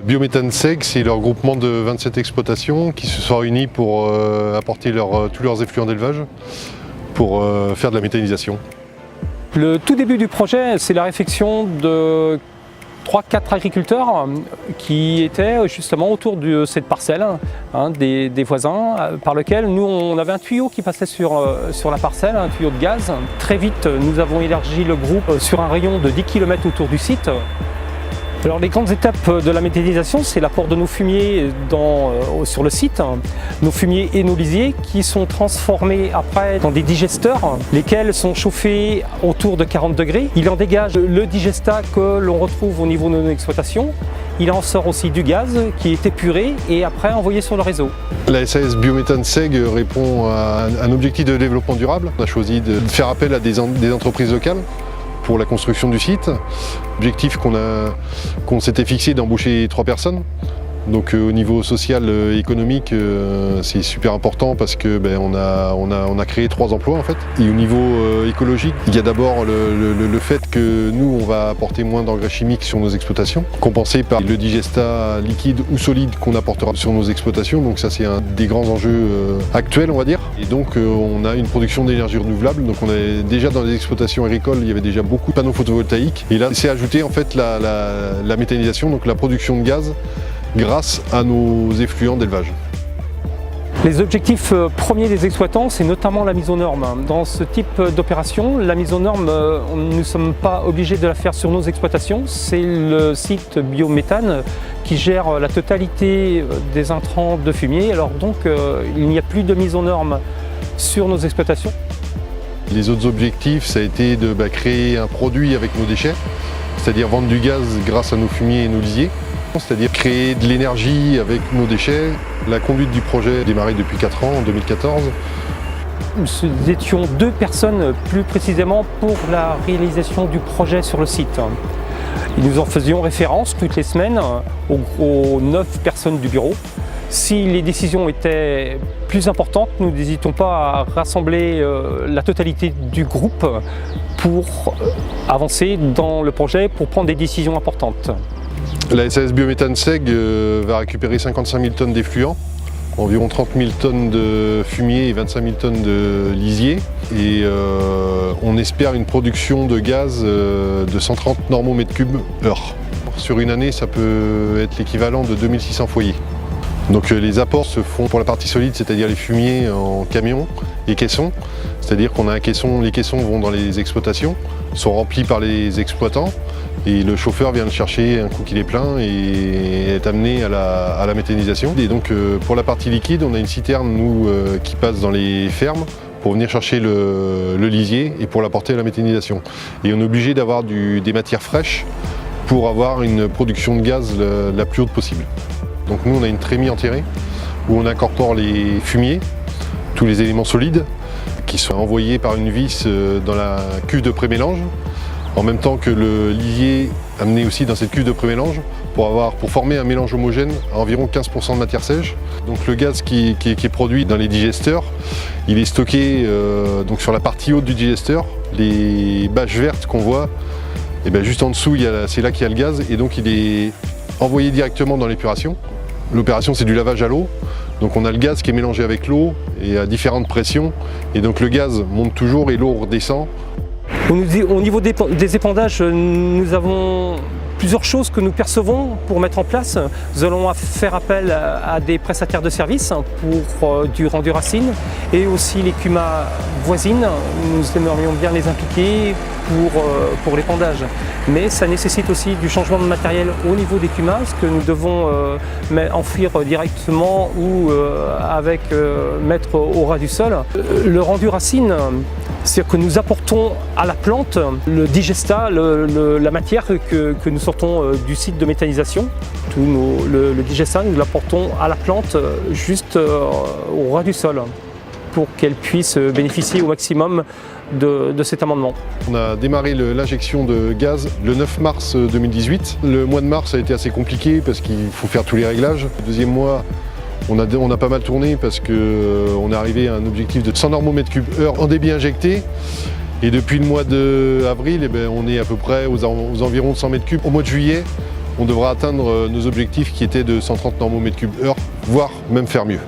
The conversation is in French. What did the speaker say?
Biométhane SEG, c'est le regroupement de 27 exploitations qui se sont réunies pour apporter tous leurs effluents d'élevage pour faire de la méthanisation. Le tout début du projet, c'est la réflexion de 3-4 agriculteurs qui étaient justement autour de cette parcelle, des voisins, par lequel nous on avait un tuyau qui passait sur la parcelle, un tuyau de gaz. Très vite, nous avons élargi le groupe sur un rayon de 10 km autour du site. Alors les grandes étapes de la méthanisation, c'est l'apport de nos fumiers sur le site, nos fumiers et nos lisiers qui sont transformés après dans des digesteurs, lesquels sont chauffés autour de 40 degrés. Il en dégage le digestat que l'on retrouve au niveau de nos exploitations. Il en sort aussi du gaz qui est épuré et après envoyé sur le réseau. La SAS Biométhane SEG répond à un objectif de développement durable. On a choisi de faire appel à des entreprises locales pour la construction du site. Objectif qu'on s'était fixé d'embaucher 3 personnes. Donc au niveau social et économique, c'est super important parce que on a créé 3 emplois en fait. Et au niveau écologique, il y a d'abord le fait que nous on va apporter moins d'engrais chimiques sur nos exploitations, compensé par le digestat liquide ou solide qu'on apportera sur nos exploitations. Donc ça c'est un des grands enjeux actuels on va dire. Et donc on a une production d'énergie renouvelable. Donc on est déjà dans les exploitations agricoles, il y avait déjà beaucoup de panneaux photovoltaïques. Et là c'est ajouté en fait la méthanisation, donc la production de gaz grâce à nos effluents d'élevage. Les objectifs premiers des exploitants, c'est notamment la mise aux normes. Dans ce type d'opération, la mise aux normes, nous ne sommes pas obligés de la faire sur nos exploitations. C'est le site Biométhane qui gère la totalité des intrants de fumier. Alors donc, il n'y a plus de mise aux normes sur nos exploitations. Les autres objectifs, ça a été de créer un produit avec nos déchets, c'est-à-dire vendre du gaz grâce à nos fumiers et nos lisiers. C'est-à-dire créer de l'énergie avec nos déchets. La conduite du projet a démarré depuis 4 ans, en 2014. Nous étions 2 personnes plus précisément pour la réalisation du projet sur le site. Et nous en faisions référence toutes les semaines aux 9 personnes du bureau. Si les décisions étaient plus importantes, nous n'hésitons pas à rassembler la totalité du groupe pour avancer dans le projet, pour prendre des décisions importantes. La SAS Biométhane SEG va récupérer 55 000 tonnes d'effluents, environ 30 000 tonnes de fumier et 25 000 tonnes de lisier. Et on espère une production de gaz de 130 normaux-mètres cubes heure. Sur une année, ça peut être l'équivalent de 2600 foyers. Donc les apports se font pour la partie solide, c'est-à-dire les fumiers en camion et caissons. C'est-à-dire qu'on a un caisson, les caissons vont dans les exploitations, sont remplis par les exploitants. Et le chauffeur vient le chercher un coup qu'il est plein et est amené à la méthanisation. Et donc pour la partie liquide, on a une citerne nous qui passe dans les fermes pour venir chercher le lisier et pour l'apporter à la méthanisation. Et on est obligé d'avoir des matières fraîches pour avoir une production de gaz la plus haute possible. Donc nous on a une trémie enterrée où on incorpore les fumiers, tous les éléments solides qui sont envoyés par une vis dans la cuve de pré-mélange. En même temps que le lisier amené aussi dans cette cuve de pré-mélange pour former un mélange homogène à environ 15% de matière sèche. Donc le gaz qui est produit dans les digesteurs, il est stocké donc sur la partie haute du digesteur. Les bâches vertes qu'on voit, et juste en dessous, c'est là qu'il y a le gaz et donc il est envoyé directement dans l'épuration. L'opération c'est du lavage à l'eau. Donc on a le gaz qui est mélangé avec l'eau et à différentes pressions. Et donc le gaz monte toujours et l'eau redescend. Au niveau des épandages, nous avons plusieurs choses que nous percevons pour mettre en place. Nous allons faire appel à des prestataires de services pour du rendu racine et aussi les cumas voisines. Nous aimerions bien les impliquer pour l'épandage. Mais ça nécessite aussi du changement de matériel au niveau des cumas, que nous devons enfuir directement ou mettre au ras du sol. Le rendu racine, c'est-à-dire que nous apportons à la plante le digestat, la matière que nous sortons du site de méthanisation. Le digestat, nous l'apportons à la plante juste au ras du sol pour qu'elle puisse bénéficier au maximum de cet amendement. On a démarré l'injection de gaz le 9 mars 2018. Le mois de mars a été assez compliqué parce qu'il faut faire tous les réglages. Le deuxième mois, on a pas mal tourné parce qu'on est arrivé à un objectif de 100 normaux-mètres cubes heure en débit injecté. Et depuis le mois d'avril, on est à peu près aux environs de 100 mètres cubes. Au mois de juillet, on devra atteindre nos objectifs qui étaient de 130 normaux mètres cubes heure, voire même faire mieux.